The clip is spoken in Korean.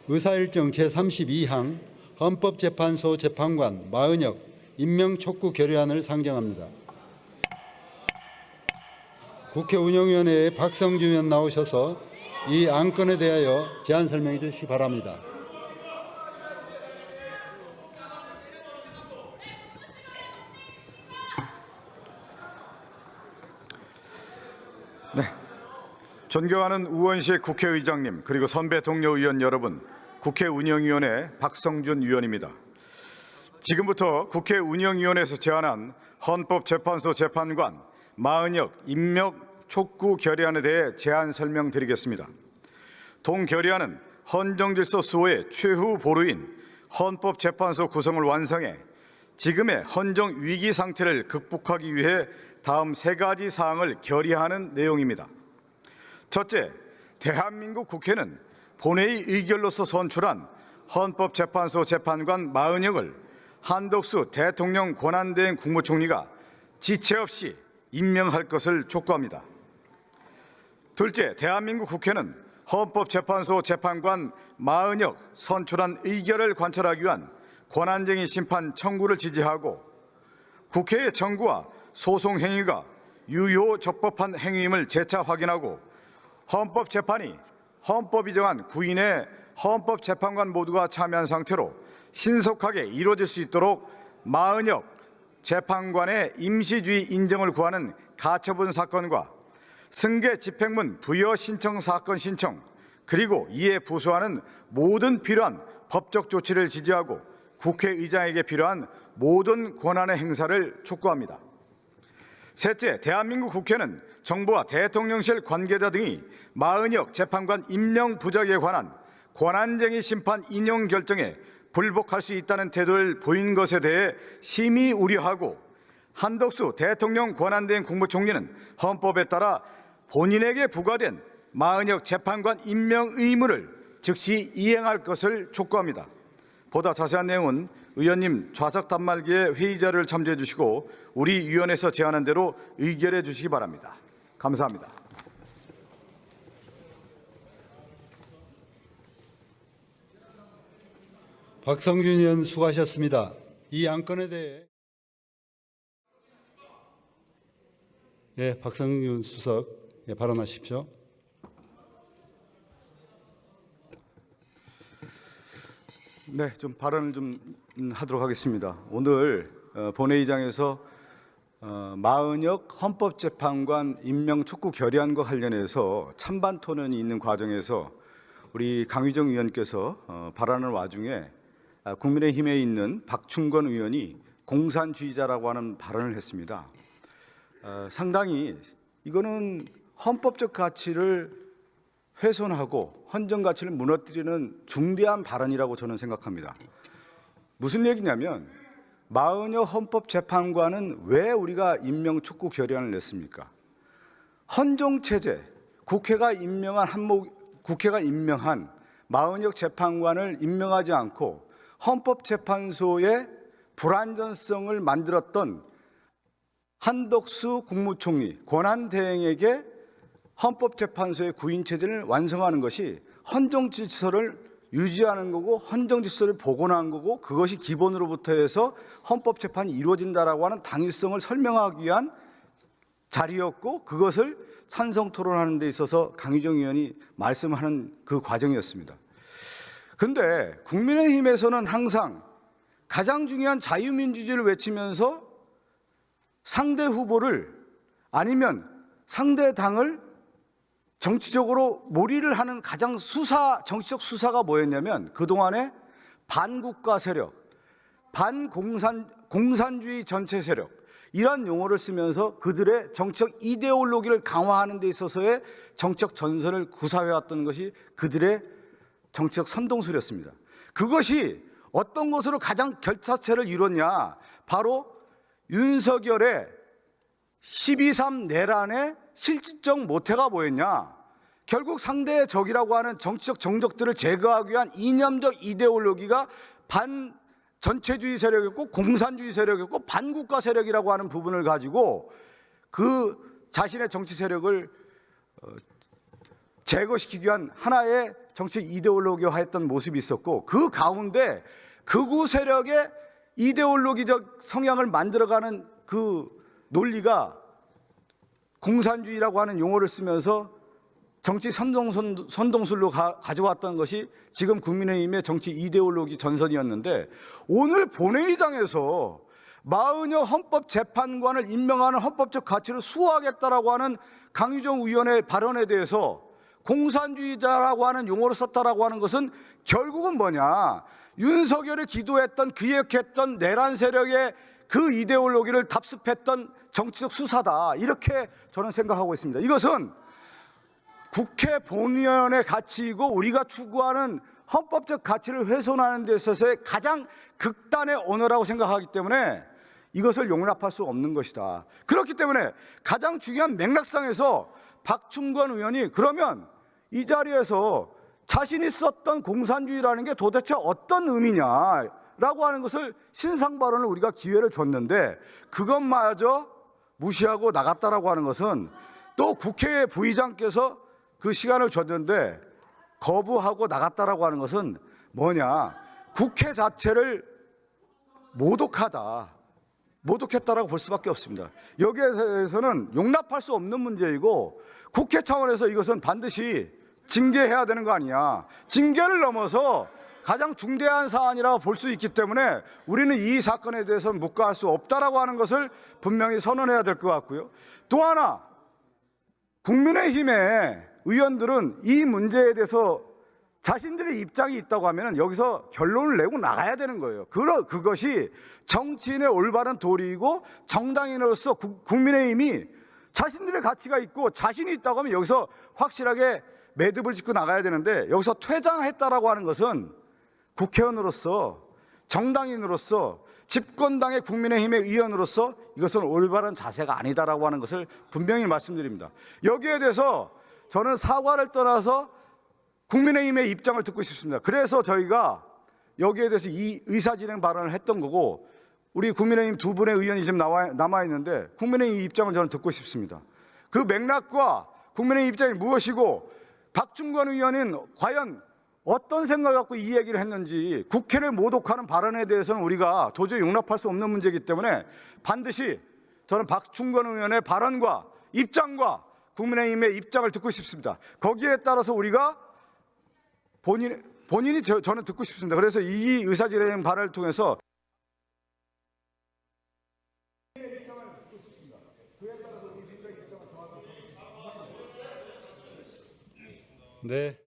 의사일정 제32항 헌법재판소 재판관 마은혁 임명 촉구 결의안을 상정합니다. 국회 운영위원회에 박성준 의원 나오셔서 이 안건에 대하여 제안 설명해 주시기 바랍니다. 네, 존경하는 우원식 국회의장님, 그리고 선배 동료 의원 여러분, 국회 운영위원회 박성준 위원입니다. 지금부터 국회 운영위원회에서 제안한 헌법재판소 재판관 마은혁 임명 촉구 결의안에 대해 제안 설명드리겠습니다. 동 결의안은 헌정질서 수호의 최후 보루인 헌법재판소 구성을 완성해 지금의 헌정 위기 상태를 극복하기 위해 다음 3가지 사항을 결의하는 내용입니다. 첫째, 대한민국 국회는 본회의 의결로서 선출한 헌법재판소 재판관 마은혁을 한덕수 대통령 권한대행 국무총리가 지체 없이 임명할 것을 촉구합니다. 둘째, 대한민국 국회는 헌법재판소 재판관 마은혁 선출한 의결을 관철하기 위한 권한쟁의 심판 청구를 지지하고 국회의 청구와 소송 행위가 유효 적법한 행위임을 재차 확인하고 헌법재판이 헌법이 정한 9인의 헌법재판관 모두가 참여한 상태로 신속하게 이루어질 수 있도록 마은혁 재판관의 임시주의 인정을 구하는 가처분 사건과 승계 집행문 부여 신청 사건 신청, 그리고 이에 부수하는 모든 필요한 법적 조치를 지지하고 국회의장에게 필요한 모든 권한의 행사를 촉구합니다. 셋째, 대한민국 국회는 정부와 대통령실 관계자 등이 마은혁 재판관 임명 부적에 관한 권한쟁의 심판 인용 결정에 불복할 수 있다는 태도를 보인 것에 대해 심히 우려하고 한덕수 대통령 권한대행 국무총리는 헌법에 따라 본인에게 부과된 마은혁 재판관 임명 의무를 즉시 이행할 것을 촉구합니다. 보다 자세한 내용은 의원님 좌석 단말기에 회의 자료를 참조해 주시고 우리 위원회에서 제안한 대로 의결해 주시기 바랍니다. 감사합니다. 박성준 의원 수고하셨습니다. 이 안건에 대해 박성준 수석 발언하십시오. 네, 발언을 하도록 하겠습니다. 오늘 본회의장에서 마은혁 헌법재판관 임명 촉구 결의안과 관련해서 찬반 토론이 있는 과정에서 우리 강의정 의원께서 발언하는 와중에 국민의힘에 있는 박충건 의원이 공산주의자라고 하는 발언을 했습니다. 상당히 이거는 헌법적 가치를 훼손하고 헌정 가치를 무너뜨리는 중대한 발언이라고 저는 생각합니다. 무슨 얘기냐면 마은혁 헌법재판관은 왜 우리가 임명 촉구 결의안을 냈습니까? 헌정체제, 국회가 임명한 마은혁 재판관을 임명하지 않고 헌법재판소의 불안전성을 만들었던 한덕수 국무총리 권한대행에게 헌법재판소의 구인체제를 완성하는 것이 헌정질서를 유지하는 거고 헌정질서를 복원하는 거고 그것이 기본으로부터 해서 헌법재판이 이루어진다라고 하는 당위성을 설명하기 위한 자리였고 그것을 찬성 토론하는 데 있어서 강의정 의원이 말씀하는 그 과정이었습니다. 그런데 국민의힘에서는 항상 가장 중요한 자유민주주의를 외치면서 상대 후보를 아니면 상대 당을 정치적으로 몰이를 하는 가장 정치적 수사가 뭐였냐면 그동안에 반국가 세력, 공산주의 전체 세력 이런 용어를 쓰면서 그들의 정치적 이데올로기를 강화하는 데 있어서의 정치적 전선을 구사해왔던 것이 그들의 정치적 선동술이었습니다. 그것이 어떤 것으로 가장 결사체를 이뤘냐, 바로 윤석열의 12.3 내란의 실질적 모태가 뭐였냐, 결국 상대의 적이라고 하는 정치적 정적들을 제거하기 위한 이념적 이데올로기가 반전체주의 세력이었고 공산주의 세력이었고 반국가 세력이라고 하는 부분을 가지고 그 자신의 정치 세력을 제거시키기 위한 하나의 정치 이데올로기화했던 모습이 있었고, 그 가운데 극우 세력의 이데올로기적 성향을 만들어가는 그 논리가 공산주의라고 하는 용어를 쓰면서 정치 선동술로 가져왔던 것이 지금 국민의힘의 정치 이데올로기 전선이었는데, 오늘 본회의장에서 마은여 헌법재판관을 임명하는 헌법적 가치를 수호하겠다라고 하는 강유정 의원의 발언에 대해서 공산주의자라고 하는 용어를 썼다라고 하는 것은 결국은 뭐냐, 윤석열이 기도했던, 기획했던 내란 세력의 그 이데올로기를 답습했던 정치적 수사다, 이렇게 저는 생각하고 있습니다. 이것은 국회 본연의 가치이고 우리가 추구하는 헌법적 가치를 훼손하는 데 있어서의 가장 극단의 언어라고 생각하기 때문에 이것을 용납할 수 없는 것이다. 그렇기 때문에 가장 중요한 맥락상에서 박충건 의원이 그러면 이 자리에서 자신이 썼던 공산주의라는 게 도대체 어떤 의미냐라고 하는 것을 신상 발언을 우리가 기회를 줬는데, 그것마저 무시하고 나갔다라고 하는 것은, 또 국회 부의장께서 그 시간을 줬는데 거부하고 나갔다라고 하는 것은 뭐냐, 국회 자체를 모독했다라고 볼 수밖에 없습니다. 여기에 대해서는 용납할 수 없는 문제이고, 국회 차원에서 이것은 반드시 징계해야 되는 거 아니냐, 징계를 넘어서 가장 중대한 사안이라고 볼 수 있기 때문에 우리는 이 사건에 대해서는 묵과할 수 없다라고 하는 것을 분명히 선언해야 될 것 같고요. 또 하나, 국민의힘의 의원들은 이 문제에 대해서 자신들의 입장이 있다고 하면 여기서 결론을 내고 나가야 되는 거예요. 그것이 정치인의 올바른 도리이고, 정당인으로서 국민의힘이 자신들의 가치가 있고 자신이 있다고 하면 여기서 확실하게 매듭을 짓고 나가야 되는데, 여기서 퇴장했다라고 하는 것은 국회의원으로서, 정당인으로서, 집권당의 국민의힘의 의원으로서 이것은 올바른 자세가 아니다라고 하는 것을 분명히 말씀드립니다. 여기에 대해서 저는 사과를 떠나서 국민의힘의 입장을 듣고 싶습니다. 그래서 저희가 여기에 대해서 이 의사진행 발언을 했던 거고, 우리 국민의힘 두 분의 의원이 지금 남아있는데 국민의힘 입장을 저는 듣고 싶습니다. 그 맥락과 국민의힘 입장이 무엇이고, 박충건 의원은 과연 어떤 생각을 갖고 이 얘기를 했는지, 국회를 모독하는 발언에 대해서는 우리가 도저히 용납할 수 없는 문제이기 때문에 반드시 저는 박충건 의원의 발언과 입장과 국민의힘의 입장을 듣고 싶습니다. 거기에 따라서 우리가 본인이 저는 듣고 싶습니다. 그래서 이 의사진행 발언을 통해서 네.